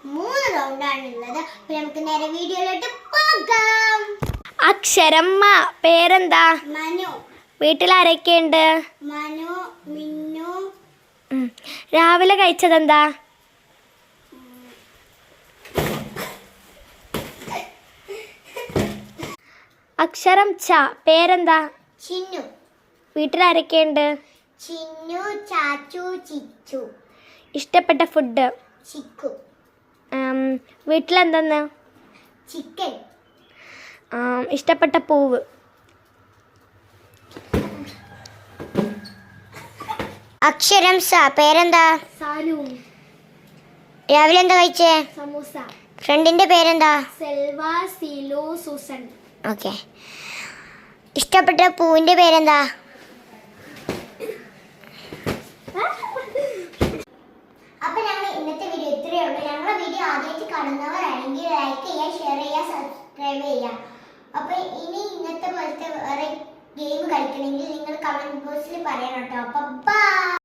3 റൗണ്ടാണുള്ളത്. അപ്പോൾ നമുക്ക് നേരെ വീഡിയോയിലോട്ട് പോകാം. അക്ഷരം മ. പേരെന്താ? മനു. വീട്ടിൽ ആരൊക്കെയുണ്ട്? മനു, മിന്നു. രാവിലെ കഴിച്ചതെന്താ? അക്ഷരം ച. പേരെന്താ? ചിന്നു. വീട്ടിൽ ആരൊക്കെയുണ്ട്? ചിന്നു, ചാച്ചു, ചിച്ചു. ഇഷ്ടപ്പെട്ട ഫുഡ്? ചിക്കു. വീട്ടിലെന്തെന്ന്? ചിക്കൻ. ഇഷ്ടപ്പെട്ട പൂവ്? അക്ഷരം സ. പേരെന്താ? സാലു. രാവിലെ എന്താ കഴിച്ചേ? സമൂസ. ഫ്രണ്ടിന്റെ പേരെന്താ? സെൽവ, സീലു, സൂസൻ. ഓക്കെ. ഇഷ്ടപ്പെട്ട പൂവിന്റെ പേരെന്താ? അപ്പൊ ഞങ്ങൾ ഇന്നത്തെ വീഡിയോ ഇത്രയേ ഉള്ളൂ. ഞങ്ങളുടെ വീഡിയോ ആദ്യമായിട്ട് കാണുന്നവരാണെങ്കിൽ ലൈക്ക് ചെയ്യുക, ഷെയർ ചെയ്യുക, സബ്സ്ക്രൈബ് ചെയ്യുക. അപ്പൊ ഇനി ഇന്നത്തെ പോലത്തെ വേറെ ഗെയിം കളിക്കണമെങ്കിൽ നിങ്ങൾ കമന്റ് ബോക്സിൽ പറയണം കേട്ടോ. അപ്പൊ ബൈ.